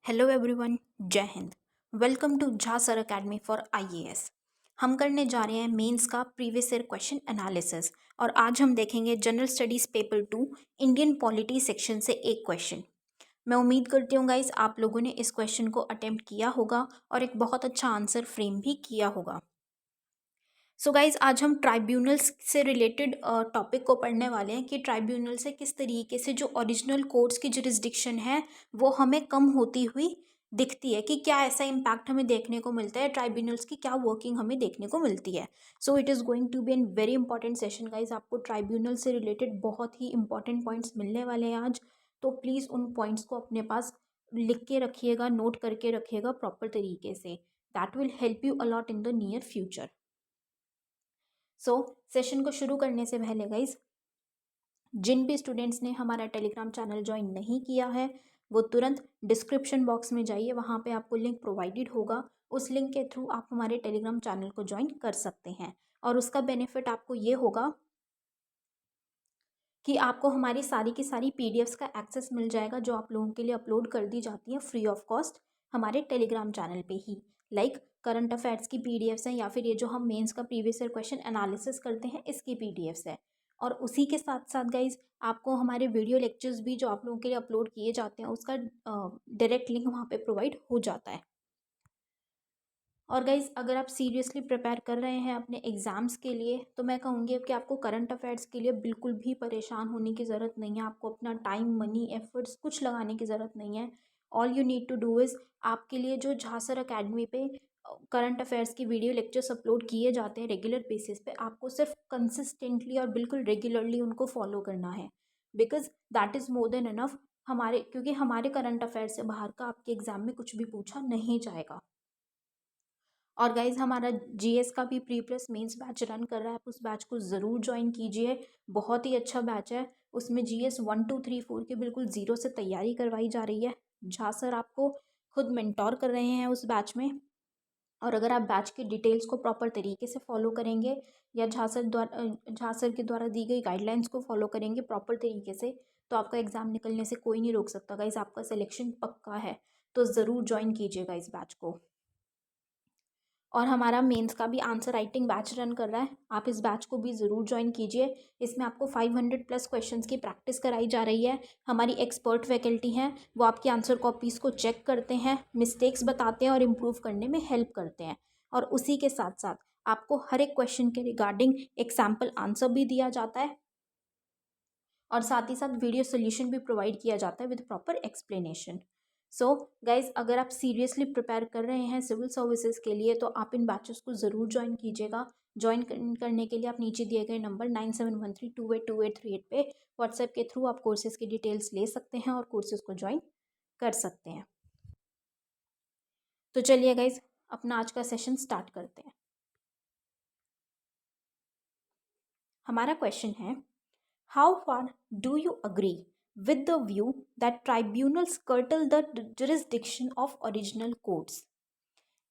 Hello everyone, Jai Hind. Welcome to Jha sir academy for IAS. हम करने जा रहे हैं मेंस का प्रीवियस ईयर क्वेश्चन एनालिसिस और आज हम देखेंगे general studies paper 2 Indian polity section से एक क्वेश्चन। मैं उम्मीद करती हूँ गाइस आप लोगों ने इस क्वेश्चन को अटेम्प्ट किया होगा और एक बहुत अच्छा आंसर फ्रेम भी किया होगा। सो गाइज आज हम ट्राइब्यूनल्स से रिलेटेड टॉपिक को पढ़ने वाले हैं कि ट्राइब्यूनल से किस तरीके से जो ओरिजिनल कोर्ट्स की जुरिस्डिक्शन है वो हमें कम होती हुई दिखती है, कि क्या ऐसा इम्पैक्ट हमें देखने को मिलता है, ट्राइब्यूनल्स की क्या वर्किंग हमें देखने को मिलती है। So it is going to be an very important session guys. आपको ट्राइब्यूनल से रिलेटेड बहुत ही इंपॉर्टेंट पॉइंट्स मिलने वाले हैं आज, तो प्लीज़ उन पॉइंट्स को अपने पास लिख के रखिएगा, नोट करके रखिएगा प्रॉपर तरीके से। That will help you a lot in the near future. Session को शुरू करने से पहले गाइज, जिन भी स्टूडेंट्स ने हमारा टेलीग्राम चैनल ज्वाइन नहीं किया है वो तुरंत डिस्क्रिप्शन बॉक्स में जाइए, वहाँ पे आपको लिंक प्रोवाइडेड होगा। उस लिंक के थ्रू आप हमारे टेलीग्राम चैनल को ज्वाइन कर सकते हैं और उसका बेनिफिट आपको ये होगा कि आपको हमारी सारी की सारी पीडीएफ्स का एक्सेस मिल जाएगा जो आप लोगों के लिए अपलोड कर दी जाती हैं फ्री ऑफ कॉस्ट हमारे टेलीग्राम चैनल पे ही। लाइक करंट अफेयर्स की पीडीएफ्स हैं या फिर ये जो हम मेंस का प्रीवियस ईयर क्वेश्चन एनालिसिस करते हैं इसकी पीडीएफ्स है। और उसी के साथ साथ गाइज आपको हमारे वीडियो लेक्चर्स भी जो आप लोगों के लिए अपलोड किए जाते हैं उसका डायरेक्ट लिंक वहाँ पे प्रोवाइड हो जाता है। और गाइज़ अगर आप सीरियसली प्रिपेयर कर रहे हैं अपने एग्ज़ाम्स के लिए तो मैं कहूँगी कि आपको करंट अफेयर्स के लिए बिल्कुल भी परेशान होने की ज़रूरत नहीं है। आपको अपना टाइम, मनी, एफर्ट्स कुछ लगाने की ज़रूरत नहीं है। All you need to do is आपके लिए जो झा सर अकेडमी पे करंट अफेयर्स की वीडियो लेक्चर्स अपलोड किए जाते हैं रेगुलर बेसिस पे, आपको सिर्फ कंसिस्टेंटली और बिल्कुल रेगुलरली उनको फॉलो करना है, because that is more than enough. क्योंकि हमारे करंट अफेयर्स से बाहर का आपके एग्ज़ाम में कुछ भी पूछा नहीं जाएगा। और गाइज हमारा जीएस का भी pre plus mains batch run कर रहा है, आप उस बैच को ज़रूर ज्वाइन कीजिए। बहुत ही अच्छा बैच है, उसमें जीएस 1 2 3 4 की बिल्कुल ज़ीरो से तैयारी करवाई जा रही है। झा सर आपको खुद मेंटोर कर रहे हैं उस बैच में। और अगर आप बैच के डिटेल्स को प्रॉपर तरीके से फॉलो करेंगे या झा सर के द्वारा दी गई गाइडलाइंस को फॉलो करेंगे प्रॉपर तरीके से, तो आपका एग्ज़ाम निकलने से कोई नहीं रोक सकता गाइज। आपका सिलेक्शन पक्का है, तो ज़रूर ज्वाइन कीजिएगा इस बैच को। और हमारा मेंस का भी आंसर राइटिंग बैच रन कर रहा है, आप इस बैच को भी ज़रूर ज्वाइन कीजिए। इसमें आपको 500 प्लस क्वेश्चंस की प्रैक्टिस कराई जा रही है। हमारी एक्सपर्ट फैकल्टी हैं, वो आपकी आंसर कॉपीज़ को चेक करते हैं, मिस्टेक्स बताते हैं और इम्प्रूव करने में हेल्प करते हैं। और उसी के साथ साथ आपको हर एक क्वेश्चन के रिगार्डिंग एक सैम्पल आंसर भी दिया जाता है और साथ ही साथ वीडियो सोल्यूशन भी प्रोवाइड किया जाता है with proper explanation. So guys अगर आप सीरियसली प्रिपेयर कर रहे हैं सिविल सर्विसेज के लिए तो आप इन बैचेस को ज़रूर ज्वाइन कीजिएगा। ज्वाइन करने के लिए आप नीचे दिए गए नंबर 9713282838 पे व्हाट्सएप के थ्रू आप कोर्सेज़ की डिटेल्स ले सकते हैं और कोर्सेज़ को ज्वाइन कर सकते हैं। तो चलिए गाइज अपना आज का सेशन स्टार्ट करते हैं। हमारा क्वेश्चन है, how far do you agree with the view that tribunals curtail the jurisdiction of original courts?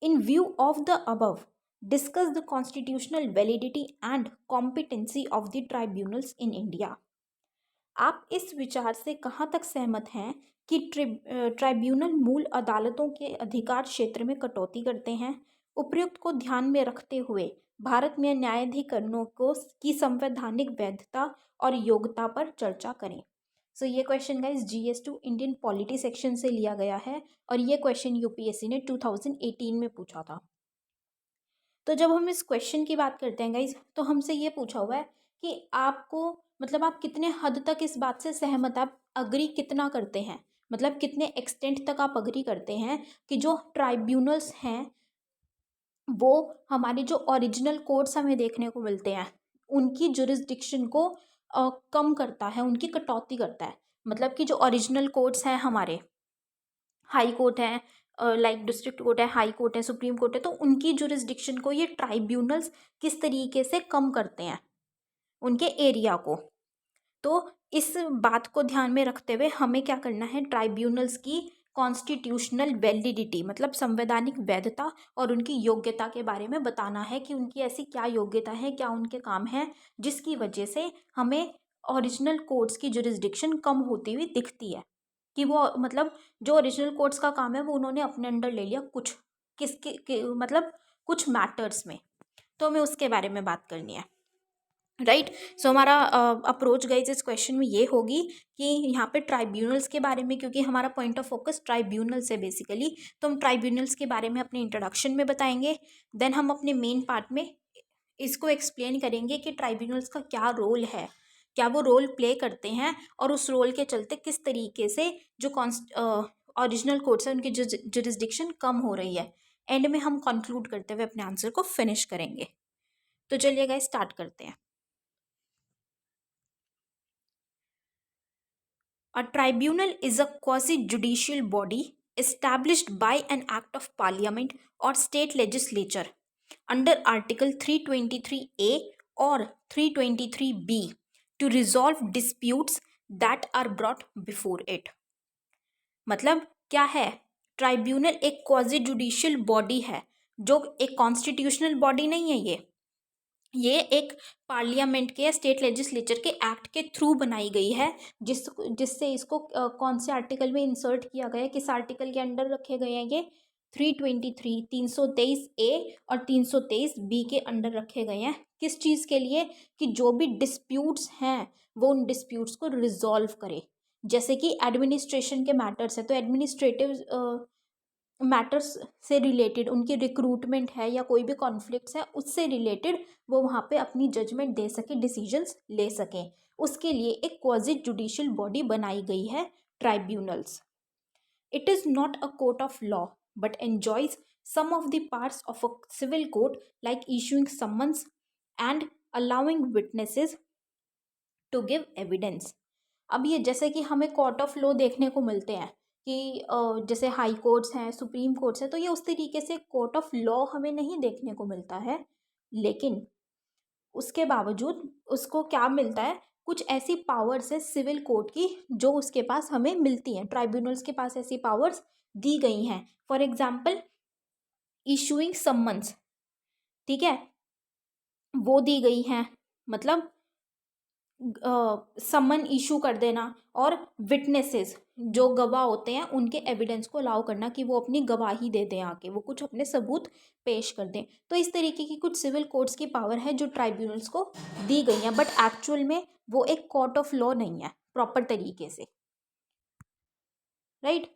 In view of the above, discuss the constitutional validity and competency of the tribunals in India. आप इस विचार से कहाँ तक सहमत हैं कि tribunal मूल अदालतों के अधिकार क्षेत्र में कटौती करते हैं? उपर्युक्त को ध्यान में रखते हुए भारत में न्यायाधिकरणों को की संवैधानिक वैधता और योग्यता पर चर्चा करें। सो ये question guys GS2 Indian polity section से लिया गया है और ये क्वेश्चन यूपीएससी ने 2018 में पूछा था। तो जब हम इस क्वेश्चन की बात करते हैं गाइज तो हमसे ये पूछा हुआ है कि आपको मतलब आप कितने हद तक इस बात से सहमत, आप अग्री कितना करते हैं, मतलब कितने एक्सटेंट तक आप अग्री करते हैं कि जो ट्राइब्यूनल्स हैं वो हमारी जो ओरिजिनल कोर्ट्स हमें देखने को मिलते हैं उनकी जुरिस्डिक्शन को कम करता है, उनकी कटौती करता है। मतलब कि जो ओरिजिनल कोर्ट्स हैं हमारे, हाई कोर्ट है, लाइक डिस्ट्रिक्ट कोर्ट है, हाई कोर्ट है, सुप्रीम कोर्ट है, तो उनकी जुरिस्डिक्शन को ये ट्राइब्यूनल्स किस तरीके से कम करते हैं उनके एरिया को। तो इस बात को ध्यान में रखते हुए हमें क्या करना है, ट्राइब्यूनल्स की कॉन्स्टिट्यूशनल वैलिडिटी मतलब संवैधानिक वैधता और उनकी योग्यता के बारे में बताना है कि उनकी ऐसी क्या योग्यता है, क्या उनके काम है जिसकी वजह से हमें ओरिजिनल कोर्ट्स की जुरिस्डिक्शन कम होती हुई दिखती है। कि वो मतलब जो ओरिजिनल कोर्ट्स का काम है वो उन्होंने अपने अंडर ले लिया कुछ मतलब कुछ मैटर्स में। तो हमें उसके बारे में बात करनी है, राइट। सो हमारा अप्रोच गाइज इस क्वेश्चन में ये होगी कि यहाँ पे ट्राइब्यूनल्स के बारे में, क्योंकि हमारा पॉइंट ऑफ फोकस ट्राइब्यूनल्स है बेसिकली, तो हम ट्राइब्यूनल्स के बारे में अपने इंट्रोडक्शन में बताएंगे। देन हम अपने मेन पार्ट में इसको एक्सप्लेन करेंगे कि ट्राइब्यूनल्स का क्या रोल है, क्या वो रोल प्ले करते हैं, और उस रोल के चलते किस तरीके से जो ओरिजिनल कोर्ट्स है उनकी जुरिस्डिक्शन कम हो रही है। एंड में हम कंक्लूड करते हुए अपने आंसर को फिनिश करेंगे। तो चलिए गाइस स्टार्ट करते हैं। A tribunal is a quasi-judicial body established by an act of parliament or state legislature under Article 323A or 323B to resolve disputes that are brought before it. मतलब क्या है? Tribunal एक quasi judicial body है, जो एक constitutional body नहीं है। ये एक पार्लियामेंट के या स्टेट लेजिस्लेचर के एक्ट के थ्रू बनाई गई है, जिससे इसको कौन से आर्टिकल में इंसर्ट किया गया है, किस आर्टिकल के अंडर रखे गए हैं ये 323 323A और 323B के अंडर रखे गए हैं। किस चीज़ के लिए? कि जो भी डिस्प्यूट्स हैं वो उन डिस्प्यूट्स को रिजॉल्व करे। जैसे कि एडमिनिस्ट्रेशन के मैटर्स है तो एडमिनिस्ट्रेटिव मैटर्स से रिलेटेड, उनकी रिक्रूटमेंट है या कोई भी कॉन्फ्लिक्ट्स है उससे रिलेटेड वो वहाँ पे अपनी जजमेंट दे सके, डिसीजंस ले सकें, उसके लिए एक क्वाजी जुडिशियल बॉडी बनाई गई है tribunals. It is not a court of law but enjoys some of the parts of a civil court like issuing summons and allowing witnesses to give evidence. अब ये जैसे कि हमें कोर्ट ऑफ लॉ देखने को मिलते हैं कि जैसे हाई कोर्ट्स हैं, सुप्रीम कोर्ट्स हैं, तो ये उस तरीके से कोर्ट ऑफ लॉ हमें नहीं देखने को मिलता है। लेकिन उसके बावजूद उसको क्या मिलता है, कुछ ऐसी पावर्स है सिविल कोर्ट की जो उसके पास हमें मिलती हैं, ट्राइब्यूनल्स के पास ऐसी पावर्स दी गई हैं। फॉर एग्जाम्पल इशूइंग समन्स, ठीक है, वो दी गई हैं, मतलब समन इशू कर देना, और विटनेसेस जो गवाह होते हैं उनके एविडेंस को अलाउ करना कि वो अपनी गवाही दे दें, आके वो कुछ अपने सबूत पेश कर दें। तो इस तरीके की कुछ सिविल कोर्ट्स की पावर है जो ट्राइब्यूनल्स को दी गई हैं, बट एक्चुअल में वो एक कोर्ट ऑफ लॉ नहीं है प्रॉपर तरीके से, right.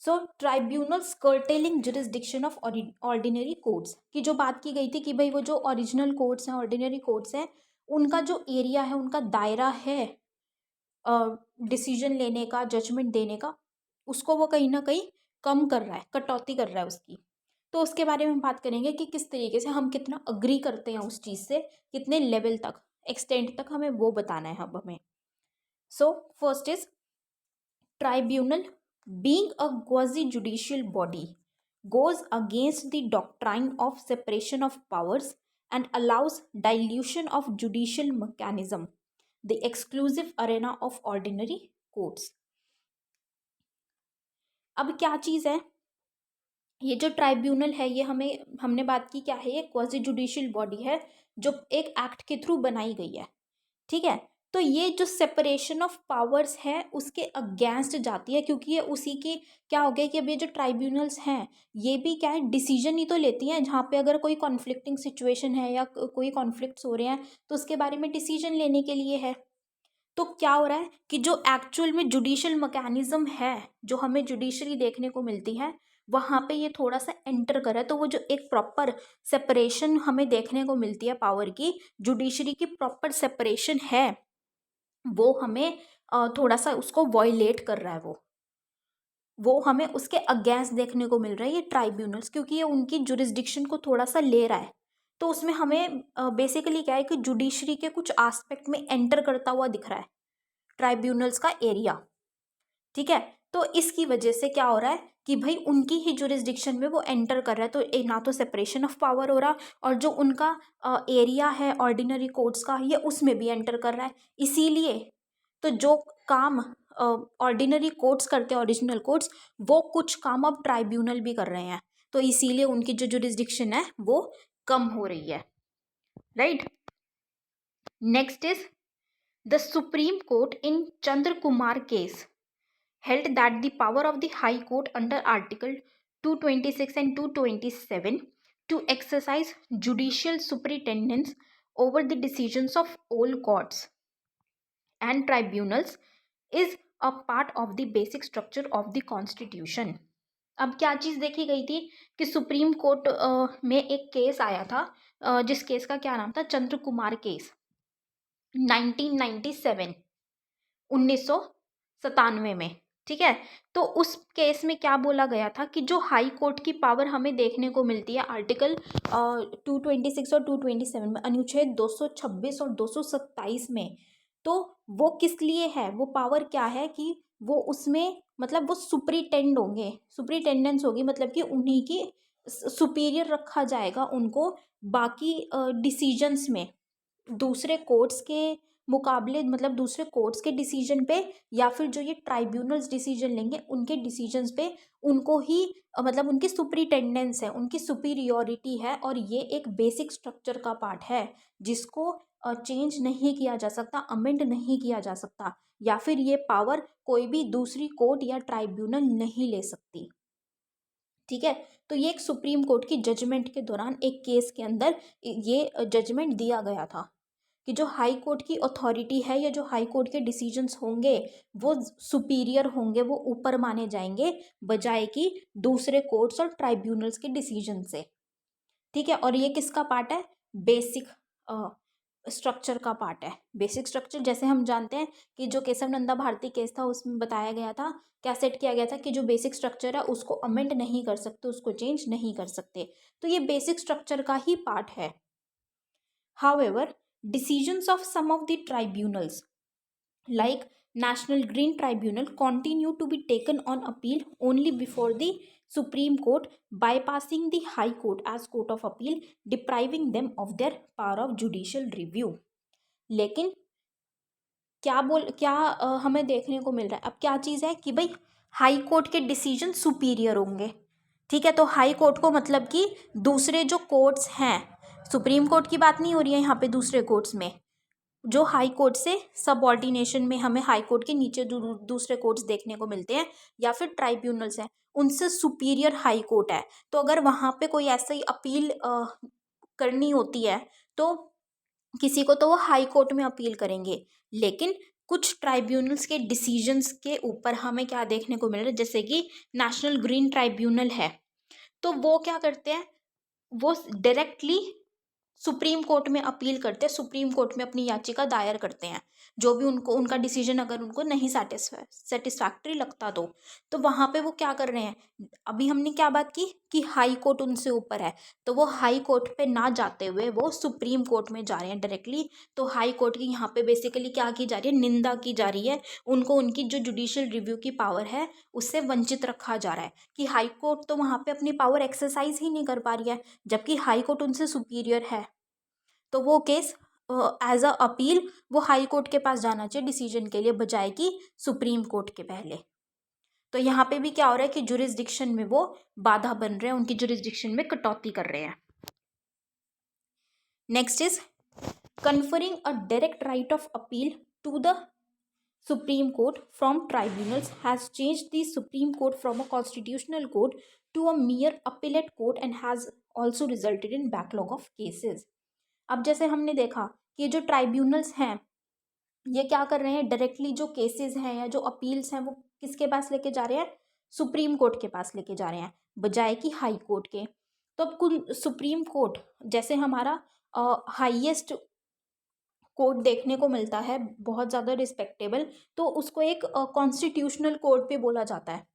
So tribunals curtailing jurisdiction of ordinary courts की जो बात की गई थी कि भाई वो जो ओरिजिनल कोर्ट्स हैं, ऑर्डिनरी कोर्ट्स हैं, उनका जो एरिया है, उनका दायरा है डिसीजन लेने का, जजमेंट देने का, उसको वो कहीं ना कहीं कम कर रहा है, कटौती कर रहा है उसकी। तो उसके बारे में हम बात करेंगे कि किस तरीके से हम कितना अग्री करते हैं उस चीज़ से, कितने लेवल तक, एक्सटेंट तक हमें वो बताना है अब हमें। So first is tribunal being a quasi-judicial body goes against the doctrine of separation of powers and allows dilution of judicial mechanism, the exclusive arena of ordinary courts. अब क्या चीज़ है ये जो ट्राइब्यूनल है, ये हमने बात की क्या है, ये क्वाजी जुडिशियल बॉडी है जो एक एक्ट के थ्रू बनाई गई है, ठीक है। तो ये जो सेपरेशन ऑफ पावर्स है उसके अगेंस्ट जाती है, क्योंकि ये उसी की क्या हो गया कि अब ये जो ट्राइब्यूनल्स हैं ये भी क्या है, डिसीजन ही तो लेती हैं, जहाँ पे अगर कोई कॉन्फ्लिक्टिंग सिचुएशन है या कोई कॉन्फ्लिक्ट्स हो रहे हैं तो उसके बारे में डिसीजन लेने के लिए है। तो क्या हो रहा है कि जो एक्चुअल में जुडिशियल मैकेनिज्म है, जो हमें जुडिशरी देखने को मिलती है, वहाँ पे ये थोड़ा सा एंटर कर रहा है। तो वो जो एक प्रॉपर सेपरेशन हमें देखने को मिलती है पावर की, जुडिशरी की प्रॉपर सेपरेशन है, वो हमें थोड़ा सा उसको वॉयलेट कर रहा है, वो हमें उसके अगेंस्ट देखने को मिल रहा है ये ट्राइब्यूनल्स, क्योंकि ये उनकी जुरिस्डिक्शन को थोड़ा सा ले रहा है। तो उसमें हमें बेसिकली क्या है कि जुडिशरी के कुछ एस्पेक्ट में एंटर करता हुआ दिख रहा है ट्राइब्यूनल्स का एरिया, ठीक है। तो इसकी वजह से क्या हो रहा है कि भाई उनकी ही जुरिस्डिक्शन में वो एंटर कर रहा है, तो ना तो सेपरेशन ऑफ पावर हो रहा, और जो उनका एरिया है ऑर्डिनरी कोर्ट्स का, ये उसमें भी एंटर कर रहा है। इसीलिए तो जो काम ऑर्डिनरी कोर्ट्स करते हैं, ओरिजिनल कोर्ट्स, वो कुछ काम अब ट्राइब्यूनल भी कर रहे हैं, तो इसीलिए उनकी जो जुरिस्डिक्शन है वो कम हो रही है, right. Next is the supreme court in Chandra Kumar case held that the power of the High Court under Article 226 and 227 to exercise judicial superintendence over the decisions of all courts and tribunals is a part of the basic structure of the Constitution. अब क्या चीज़ देखी गई थी कि supreme court में एक case आया था, जिस केस का क्या नाम था, चंद्र कुमार केस, 1997, 1997 में। ठीक है, तो उस केस में क्या बोला गया था कि जो हाई कोर्ट की पावर हमें देखने को मिलती है आर्टिकल 226 और 227 में, अनुच्छेद 226 और 227 में, तो वो किस लिए है, वो पावर क्या है कि वो उसमें मतलब वो सुपरिटेंड होंगे, सुपरिटेंडेंस होगी, मतलब कि उन्हीं की सुपीरियर रखा जाएगा उनको बाकी डिसीजंस में, दूसरे कोर्ट्स के मुकाबले, मतलब दूसरे कोर्ट्स के डिसीजन पे या फिर जो ये ट्राइब्यूनल्स डिसीजन लेंगे उनके डिसीजंस पे उनको ही मतलब उनकी सुपरिटेंडेंस है, उनकी सुपीरियोरिटी है, और ये एक बेसिक स्ट्रक्चर का पार्ट है जिसको चेंज नहीं किया जा सकता, अमेंड नहीं किया जा सकता, या फिर ये पावर कोई भी दूसरी कोर्ट या ट्राइब्यूनल नहीं ले सकती। ठीक है, तो ये एक सुप्रीम कोर्ट की जजमेंट के दौरान एक केस के अंदर ये जजमेंट दिया गया था कि जो हाई कोर्ट की अथॉरिटी है या जो हाई कोर्ट के डिसीजंस होंगे वो सुपीरियर होंगे, वो ऊपर माने जाएंगे बजाय कि दूसरे कोर्ट्स और ट्राइब्यूनल्स के डिसीजन से। ठीक है, और ये किसका पार्ट है, बेसिक स्ट्रक्चर का पार्ट है। बेसिक स्ट्रक्चर जैसे हम जानते हैं कि जो केशव नंदा भारती केस था उसमें बताया गया था, क्या सेट किया गया था कि जो बेसिक स्ट्रक्चर है उसको अमेंड नहीं कर सकते, उसको चेंज नहीं कर सकते, तो ये बेसिक स्ट्रक्चर का ही पार्ट है। However, decisions of some of the tribunals, like National Green Tribunal, continue to be taken on appeal only before the Supreme Court, bypassing the High Court as Court of Appeal, depriving them of their power of judicial review. लेकिन क्या हमें देखने को मिल रहा है, अब क्या चीज़ है कि भाई हाई कोर्ट के डिसीजन सुपीरियर होंगे। ठीक है, तो हाई कोर्ट को मतलब कि दूसरे जो कोर्ट्स हैं, सुप्रीम कोर्ट की बात नहीं हो रही है यहाँ पे, दूसरे कोर्ट्स में जो हाई कोर्ट से सबऑर्डिनेशन में हमें हाई कोर्ट के नीचे दूसरे कोर्ट्स देखने को मिलते हैं या फिर ट्राइब्यूनल्स हैं, उनसे सुपीरियर हाई कोर्ट है। तो अगर वहाँ पे कोई ऐसा ही अपील करनी होती है तो किसी को तो वो हाई कोर्ट में अपील करेंगे, लेकिन कुछ ट्राइब्यूनल्स के डिसीजंस के ऊपर हमें क्या देखने को मिल रहा है, जैसे कि नेशनल ग्रीन ट्राइब्यूनल है, तो वो क्या करते हैं, वो डायरेक्टली सुप्रीम कोर्ट में अपील करते हैं, सुप्रीम कोर्ट में अपनी याचिका दायर करते हैं, जो भी उनको उनका डिसीजन अगर उनको नहीं सेटिस्फैक्ट्री लगता तो वहाँ पे वो क्या कर रहे हैं, अभी हमने क्या बात की कि हाई कोर्ट उनसे ऊपर है, तो वो हाई कोर्ट पे ना जाते हुए वो सुप्रीम कोर्ट में जा रहे हैं डायरेक्टली। तो हाई कोर्ट की यहाँ पे बेसिकली क्या की जा रही है, निंदा की जा रही है, उनको उनकी जो जुडिशियल रिव्यू की पावर है उससे वंचित रखा जा रहा है कि हाई कोर्ट तो वहाँ पे अपनी पावर एक्सरसाइज ही नहीं कर पा रही है, जबकि हाई कोर्ट उनसे सुपीरियर है। तो वो केस एज अ अपील वो हाई कोर्ट के पास जाना चाहिए डिसीजन के लिए, बजाय कि सुप्रीम कोर्ट के पहले। तो यहाँ पे भी क्या हो रहा है कि जुरिस्डिक्शन में वो बाधा बन रहे हैं, उनकी जुरिस्डिक्शन में कटौती कर रहे हैं। Next is conferring a direct right of appeal to the Supreme Court from tribunals has changed the Supreme Court from a constitutional court to a mere appellate court and has also resulted in backlog of cases. अब जैसे हमने देखा कि जो tribunals हैं ये क्या कर रहे हैं, डायरेक्टली जो केसेस हैं या जो अपील्स हैं वो किसके पास लेके जा रहे हैं, सुप्रीम कोर्ट के पास लेके जा रहे हैं बजाय कि हाई कोर्ट के। तो अब कुल सुप्रीम कोर्ट जैसे हमारा हाईएस्ट कोर्ट देखने को मिलता है, बहुत ज़्यादा रिस्पेक्टेबल, तो उसको एक कॉन्स्टिट्यूशनल कोर्ट पे बोला जाता है।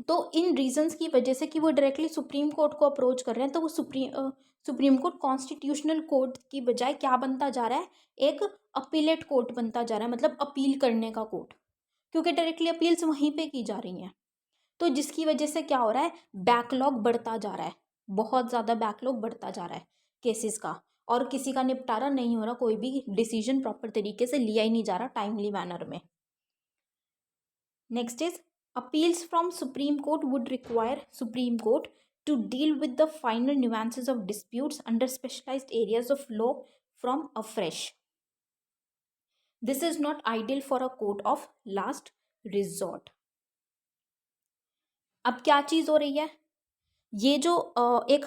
तो इन रीजंस की वजह से कि वो डायरेक्टली सुप्रीम कोर्ट को अप्रोच कर रहे हैं, तो वो सुप्रीम कोर्ट कॉन्स्टिट्यूशनल कोर्ट की बजाय क्या बनता जा रहा है, एक अपीलेट कोर्ट बनता जा रहा है, मतलब अपील करने का कोर्ट, क्योंकि डायरेक्टली अपील्स वहीं पे की जा रही हैं। तो जिसकी वजह से क्या हो रहा है, बैकलॉग बढ़ता जा रहा है, बहुत ज़्यादा बैकलॉग बढ़ता जा रहा है केसेस का, और किसी का निपटारा नहीं हो रहा, कोई भी डिसीजन प्रॉपर तरीके से लिया ही नहीं जा रहा टाइमली मैनर में। Next is appeals from Supreme Court would require Supreme Court to deal with the finer nuances of disputes under specialized areas of law from afresh. This is not ideal for a court of last resort. अब क्या चीज़ हो रही है, ये जो एक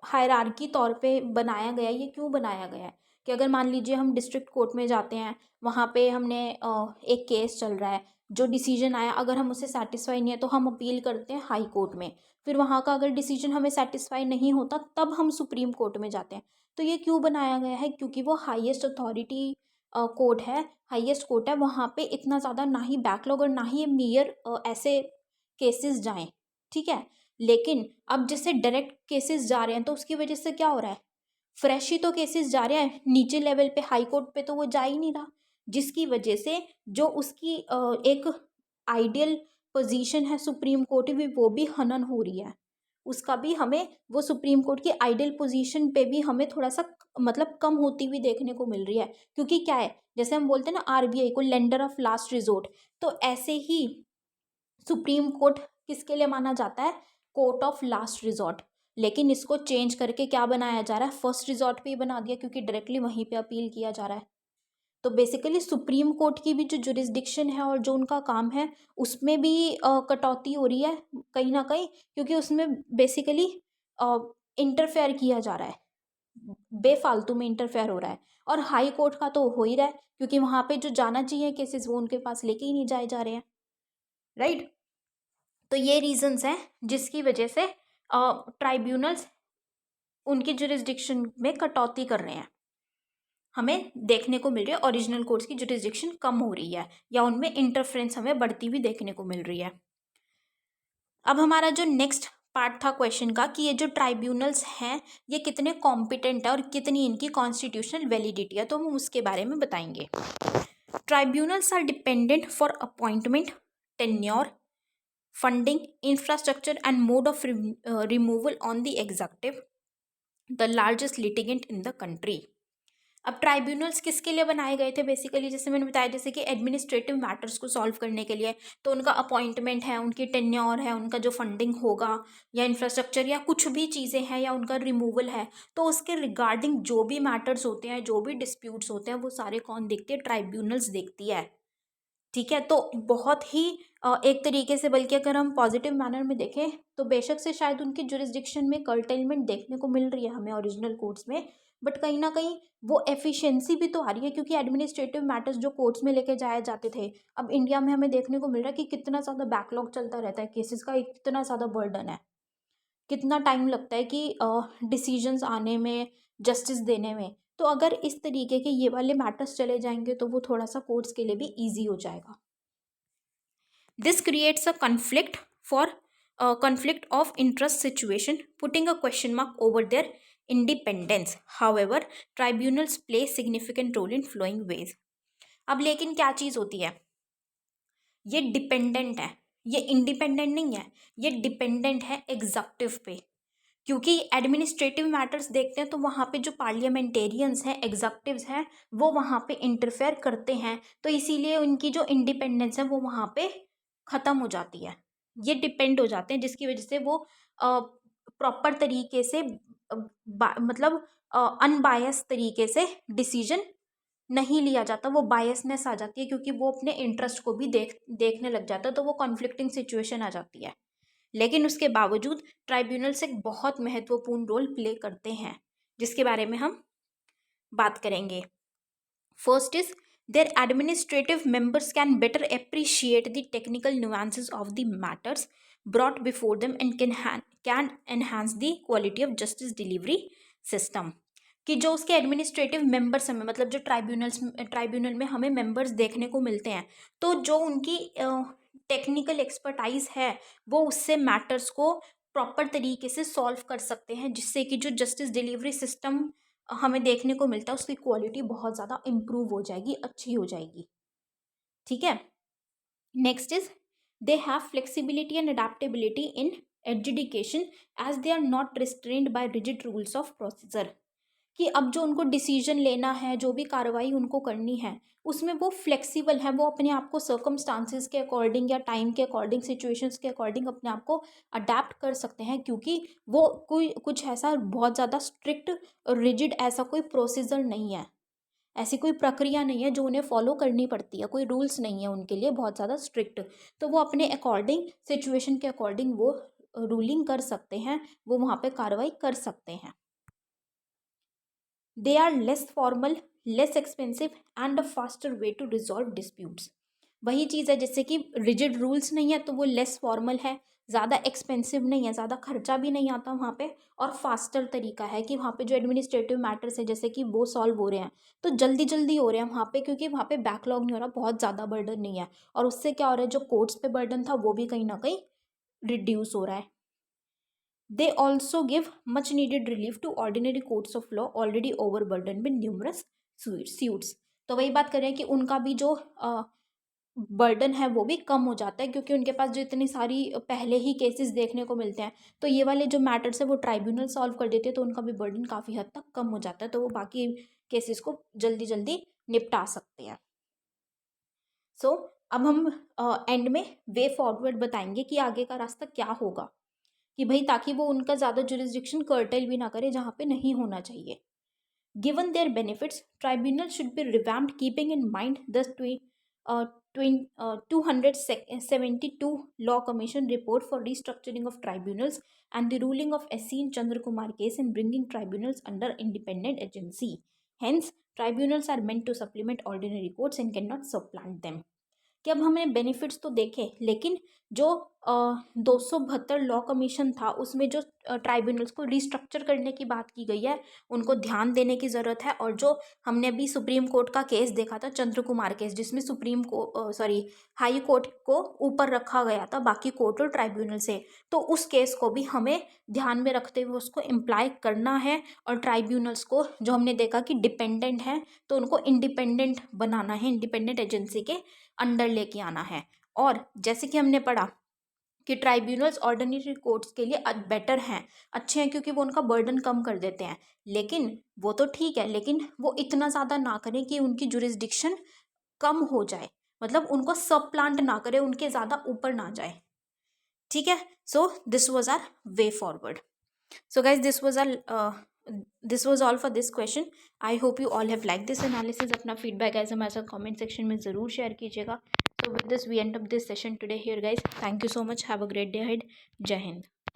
hierarchy तौर पे बनाया गया है, ये क्यों बनाया गया है कि अगर मान लीजिए हम डिस्ट्रिक्ट कोर्ट में जाते हैं, वहाँ पे हमने एक केस चल रहा है, जो डिसीजन आया अगर हम उससे सेटिस्फाई नहीं है तो हम अपील करते हैं हाई कोर्ट में, फिर वहाँ का अगर डिसीजन हमें सेटिस्फाई नहीं होता तब हम सुप्रीम कोर्ट में जाते हैं। तो ये क्यों बनाया गया है, क्योंकि वो हाईएस्ट अथॉरिटी कोर्ट है, हाईएस्ट कोर्ट है, वहाँ पे इतना ज़्यादा ना ही बैकलॉग और ना ही मेयर ऐसे केसेस जाएं। ठीक है, लेकिन अब जैसे डायरेक्ट केसेस जा रहे हैं तो उसकी वजह से क्या हो रहा है, फ्रेश ही तो केसेस जा रहे हैं, नीचे लेवल पे हाई कोर्ट पे तो वो जा ही नहीं रहा, जिसकी वजह से जो उसकी एक आइडियल पोजीशन है सुप्रीम कोर्ट भी, वो भी हनन हो रही है उसका भी, हमें वो सुप्रीम कोर्ट की आइडियल पोजीशन पे भी हमें थोड़ा सा मतलब कम होती हुई देखने को मिल रही है। क्योंकि क्या है, जैसे हम बोलते हैं ना आरबीआई को लेंडर ऑफ लास्ट रिजोर्ट, तो ऐसे ही सुप्रीम कोर्ट किसके लिए माना जाता है, कोर्ट ऑफ लास्ट रिजॉर्ट। लेकिन इसको चेंज करके क्या बनाया जा रहा है, फर्स्ट रिजॉर्ट पे ही बना दिया, क्योंकि डायरेक्टली वहीं पे अपील किया जा रहा है। तो बेसिकली सुप्रीम कोर्ट की भी जो जुरिस्डिक्शन है और जो उनका काम है उसमें भी कटौती हो रही है कहीं ना कहीं, क्योंकि उसमें बेसिकली इंटरफेयर किया जा रहा है, बेफालतू में इंटरफेयर हो रहा है। और हाई कोर्ट का तो हो ही रहा है, क्योंकि वहाँ पे जो जाना चाहिए केसेस वो उनके पास लेके ही नहीं जाए जा रहे हैं, राइट। तो ये रीजंस हैं जिसकी वजह से ट्राइब्यूनल्स उनकी जुरिस्डिक्शन में कटौती कर रहे हैं, हमें देखने को मिल रही है ओरिजिनल कोर्ट्स की जुरिस्डिक्शन कम हो रही है या उनमें इंटरफेरेंस हमें बढ़ती हुई देखने को मिल रही है। अब हमारा जो नेक्स्ट पार्ट था क्वेश्चन का कि ये जो ट्राइब्यूनल्स हैं ये कितने कॉम्पिटेंट है और कितनी इनकी कॉन्स्टिट्यूशनल वैलिडिटी है, तो हम उसके बारे में बताएंगे। Tribunals are dependent for appointment, tenure, funding, infrastructure, and mode of removal on the executive, the largest litigant in the country। अब ट्राइब्यूनल्स किसके लिए बनाए गए थे, बेसिकली जैसे मैंने बताया, जैसे कि एडमिनिस्ट्रेटिव मैटर्स को सॉल्व करने के लिए, तो उनका अपॉइंटमेंट है, उनकी टेन्योर है, उनका जो फंडिंग होगा या इंफ्रास्ट्रक्चर या कुछ भी चीज़ें हैं या उनका रिमूवल है, तो उसके रिगार्डिंग जो भी मैटर्स होते हैं, जो भी डिस्प्यूट्स होते हैं, वो सारे कौन देखते हैं, ट्राइब्यूनल्स देखती है। ठीक है, तो बहुत ही एक तरीके से, बल्कि अगर हम पॉजिटिव मैनर में देखें तो बेशक से शायद उनकी जुरिस्डिक्शन में कर्टेलमेंट देखने को मिल रही है हमें ओरिजिनल कोर्ट्स में, बट कहीं ना कहीं वो एफिशिएंसी भी तो आ रही है, क्योंकि एडमिनिस्ट्रेटिव मैटर्स जो कोर्ट्स में लेके जाए जाते थे, अब इंडिया में हमें देखने को मिल रहा है कि कितना ज़्यादा बैकलॉग चलता रहता है केसेस का, कितना ज़्यादा बर्डन है, कितना टाइम लगता है कि डिसीजंस आने में, जस्टिस देने में। तो अगर इस तरीके के ये वाले मैटर्स चले जाएंगे तो वो थोड़ा सा कोर्ट्स के लिए भी ईजी हो जाएगा। This creates a conflict of interest situation, putting a question mark over their independence. However, tribunals play significant role in flowing ways. अब लेकिन क्या चीज़ होती है, ये डिपेंडेंट है, ये इंडिपेंडेंट नहीं है, ये डिपेंडेंट है एग्जीक्यूटिव पे, क्योंकि एडमिनिस्ट्रेटिव मैटर्स देखते हैं तो वहाँ पे जो पार्लियामेंटेरियंस हैं, एग्जीक्यूटिव्स हैं, वो वहाँ पे इंटरफेयर करते हैं, तो इसीलिए उनकी जो इंडिपेंडेंस है वो वहाँ पे ख़त्म हो जाती है, ये डिपेंड हो जाते हैं, जिसकी वजह से वो प्रॉपर तरीके से मतलब अनबायस तरीके से डिसीजन नहीं लिया जाता, वो बायसनेस आ जाती है, क्योंकि वो अपने इंटरेस्ट को भी देखने लग जाता है, तो वो कॉन्फ्लिक्टिंग सिचुएशन आ जाती है। लेकिन उसके बावजूद ट्राइब्यूनल्स एक बहुत महत्वपूर्ण रोल प्ले करते हैं, जिसके बारे में हम बात करेंगे। First is their administrative members can better appreciate the technical nuances of the matters brought before them and can enhance the quality of justice delivery system। कि जो उसके एडमिनिस्ट्रेटिव मेंबर्स हमें, मतलब जो ट्राइब्यूनल में हमें मेंबर्स देखने को मिलते हैं, तो जो उनकी टेक्निकल एक्सपर्टाइज है वो उससे मैटर्स को प्रॉपर तरीके से सॉल्व कर सकते हैं, जिससे कि जो जस्टिस डिलीवरी सिस्टम हमें देखने को मिलता है उसकी क्वालिटी बहुत ज़्यादा इम्प्रूव हो जाएगी, अच्छी हो जाएगी। ठीक है, next is they have flexibility and adaptability in adjudication as they are not restrained by rigid rules of procedure. कि अब जो उनको डिसीजन लेना है, जो भी कार्रवाई उनको करनी है, उसमें वो फ्लेक्सिबल है, वो अपने आप को सर्कमस्टांसिस के अकॉर्डिंग या टाइम के अकॉर्डिंग, सिचुएशंस के अकॉर्डिंग अपने आप को अडेप्ट कर सकते हैं, क्योंकि वो कोई कुछ ऐसा बहुत ज़्यादा स्ट्रिक्ट रिजिड ऐसा कोई प्रोसीजर नहीं है। ऐसी कोई प्रक्रिया नहीं है जो उन्हें फॉलो करनी पड़ती है, कोई रूल्स नहीं है उनके लिए बहुत ज़्यादा स्ट्रिक्ट। तो वो अपने अकॉर्डिंग, सिचुएशन के अकॉर्डिंग वो रूलिंग कर सकते हैं, वो वहाँ पे कार्रवाई कर सकते हैं। They are less formal, less expensive and a faster way to resolve disputes. वही चीज़ है, जैसे कि रिजिड रूल्स नहीं है तो वो लेस फॉर्मल है, ज़्यादा एक्सपेंसिव नहीं है, ज़्यादा खर्चा भी नहीं आता वहाँ पे, और फास्टर तरीका है कि वहाँ पे जो एडमिनिस्ट्रेटिव मैटर्स है जैसे कि वो सॉल्व हो रहे हैं तो जल्दी जल्दी हो रहे हैं वहाँ पे, क्योंकि वहाँ पे बैकलॉग नहीं हो रहा, बहुत ज़्यादा बर्डन नहीं है, और उससे क्या हो रहा है, जो कोर्ट्स पे बर्डन था वो भी कहीं ना कहीं रिड्यूस हो रहा है। They also give much needed relief to ordinary courts of law already overburdened with numerous suits। तो वही बात कर रहे हैं कि उनका भी जो बर्डन है वो भी कम हो जाता है, क्योंकि उनके पास जो इतनी सारी पहले ही केसेस देखने को मिलते हैं, तो ये वाले जो मैटर्स है वो ट्राइब्यूनल सॉल्व कर देते हैं, तो उनका भी बर्डन काफ़ी हद तक कम हो जाता है, तो वो बाकी केसेस को जल्दी जल्दी निपटा सकते हैं। सो अब हम एंड में वे फॉरवर्ड बताएंगे कि आगे का रास्ता क्या होगा, कि भाई ताकि वो उनका ज़्यादा जुरिस्डिक्शन कर्टेल भी ना करे जहाँ पे नहीं होना चाहिए। Given their benefits, tribunal should be revamped keeping in mind the 272 law commission report for restructuring of tribunals and the ruling of SC in Chandra Kumar case in bringing tribunals under independent agency. Hence, tribunals are meant to supplement ordinary courts and cannot supplant them. कि अब हमने benefits तो देखे, लेकिन जो 272 law commission था उसमें जो ट्राइब्यूनल्स को रिस्ट्रक्चर करने की बात की गई है, उनको ध्यान देने की ज़रूरत है। और जो हमने अभी सुप्रीम कोर्ट का केस देखा था, चंद्र कुमार केस, जिसमें हाई कोर्ट को ऊपर रखा गया था बाकी कोर्ट और ट्राइब्यूनल से, तो उस केस को भी हमें ध्यान में रखते हुए उसको इम्प्लाई करना है, और ट्राइब्यूनल्स को जो हमने देखा कि डिपेंडेंट हैं तो उनको इंडिपेंडेंट बनाना है, इंडिपेंडेंट एजेंसी के अंडर लेके आना है। और जैसे कि हमने पढ़ा कि ट्राइब्यूनल्स ऑर्डिनरी कोर्ट्स के लिए बेटर हैं, अच्छे हैं, क्योंकि वो उनका बर्डन कम कर देते हैं, लेकिन वो तो ठीक है, लेकिन वो इतना ज़्यादा ना करें कि उनकी जुरिस्डिक्शन कम हो जाए, मतलब उनको सब प्लांट ना करे, उनके ज़्यादा ऊपर ना जाए। ठीक है, so this was our way forward. So guys, this was all for this question. I hope you all have liked this analysis. अपना feedback ऐसे हमारे साथ comment section में ज़रूर share कीजिएगा. So with this we end up this session today here guys. Thank you so much. Have a great day ahead. जय हिंद.